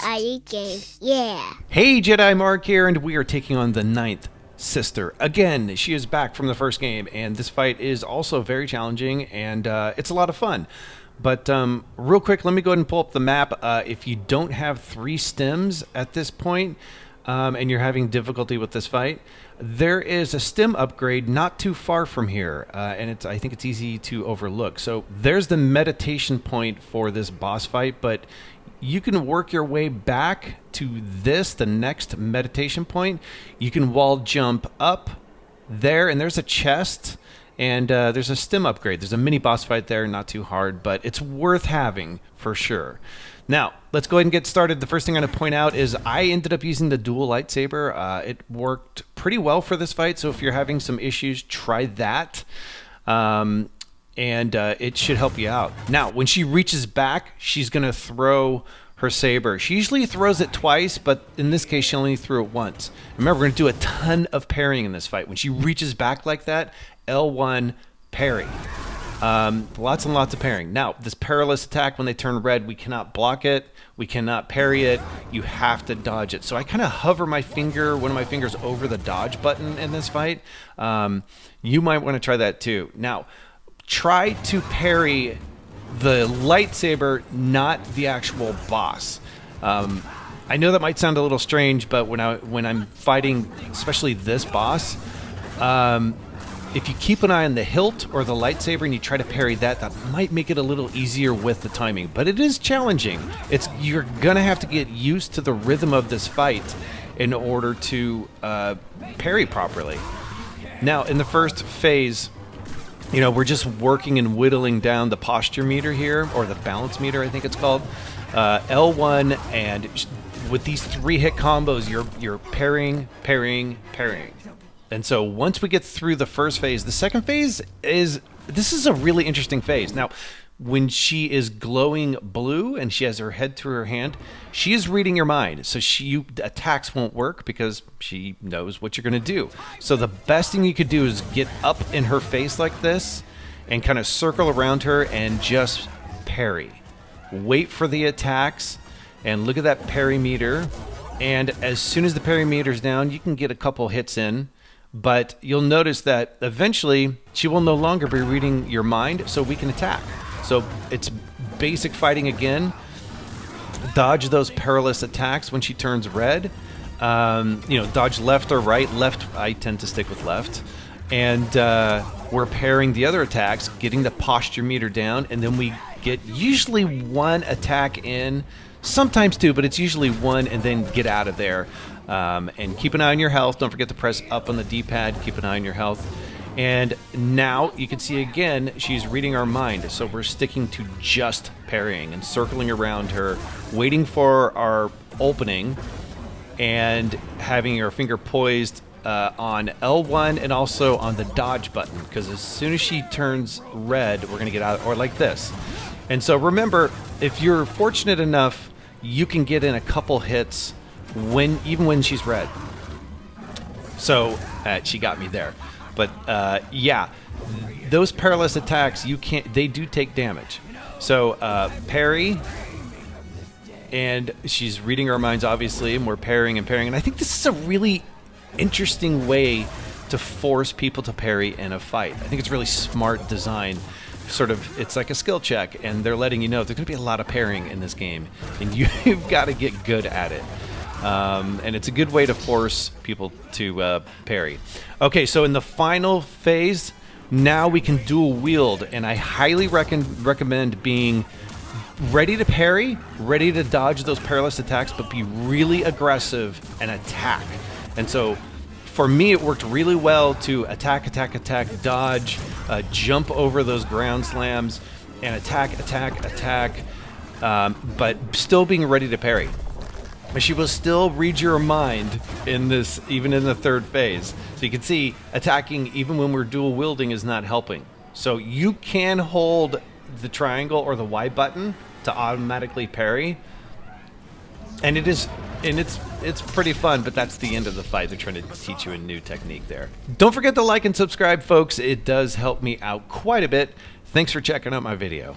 I.Eat.Games, yeah. Hey, Jedi Mark here, and we are taking on the ninth sister. Again, she is back from the first game, and this fight is also very challenging, and it's a lot of fun. But real quick, let me go ahead and pull up the map. If you don't have 3 stems at this point, and you're having difficulty with this fight, there is a stem upgrade not too far from here, and I think it's easy to overlook. So there's the meditation point for this boss fight, but you can work your way back to the next meditation point. You can wall jump up there, and there's a chest, and there's a stem upgrade. There's a mini boss fight there, not too hard, but it's worth having for sure. Now, let's go ahead and get started. The first thing I'm going to point out is I ended up using the dual lightsaber. It worked pretty well for this fight, so if you're having some issues, try that. And it should help you out. Now, when she reaches back, she's going to throw her saber. She usually throws it twice, but in this case, she only threw it once. Remember, we're going to do a ton of parrying in this fight. When she reaches back like that, L1 parry. Lots and lots of parrying. Now, this perilous attack, when they turn red, we cannot block it. We cannot parry it. You have to dodge it. So I kind of hover my finger, one of my fingers, over the dodge button in this fight. You might want to try that too. Now, try to parry the lightsaber, not the actual boss. I know that might sound a little strange, but when I'm fighting, especially this boss, if you keep an eye on the hilt or the lightsaber and you try to parry that, that might make it a little easier with the timing. But it is challenging. You're gonna have to get used to the rhythm of this fight in order to parry properly. Now, in the first phase, you know, we're just working and whittling down the posture meter here, or the balance meter, I think it's called. L1, and with these 3-hit combos, you're parrying. And so once we get through the first phase, the second phase this is a really interesting phase. Now, when she is glowing blue and she has her head to her hand, she is reading your mind. So attacks won't work because she knows what you're going to do. So the best thing you could do is get up in her face like this and kind of circle around her and just parry. Wait for the attacks and look at that parry meter. And as soon as the parry meter's down, you can get a couple hits in. But you'll notice that eventually she will no longer be reading your mind, so we can attack. So it's basic fighting again. Dodge those perilous attacks when she turns red. Dodge left or right. Left, I tend to stick with left. And we're pairing the other attacks, getting the posture meter down, and then we get usually 1 attack in, sometimes 2, but it's usually 1, and then get out of there. And keep an eye on your health. Don't forget to press up on the D-pad. Keep an eye on your health. And now you can see again, she's reading our mind. So we're sticking to just parrying and circling around her, waiting for our opening, and having your finger poised on L1 and also on the dodge button. Because as soon as she turns red, we're going to get out, or like this. And so remember, if you're fortunate enough, you can get in a couple hits even when she's red. So she got me there. But yeah, those perilous attacks, they do take damage. So parry, and she's reading our minds obviously, and we're parrying and parrying. And I think this is a really interesting way to force people to parry in a fight. I think it's really smart design. It's like a skill check, and they're letting you know there's going to be a lot of parrying in this game, and you've got to get good at it. And it's a good way to force people to parry. Okay, so in the final phase, now we can dual wield, and I highly recommend being ready to parry, ready to dodge those perilous attacks, but be really aggressive and attack. And so for me, it worked really well to attack, dodge, jump over those ground slams, and attack, but still being ready to parry. But she will still read your mind in this, even in the third phase. So you can see attacking, even when we're dual wielding, is not helping. So you can hold the triangle or the Y button to automatically parry, and it's pretty fun, but that's the end of the fight. They're trying to teach you a new technique there. Don't forget to like and subscribe, folks. It does help me out quite a bit. Thanks for checking out my video.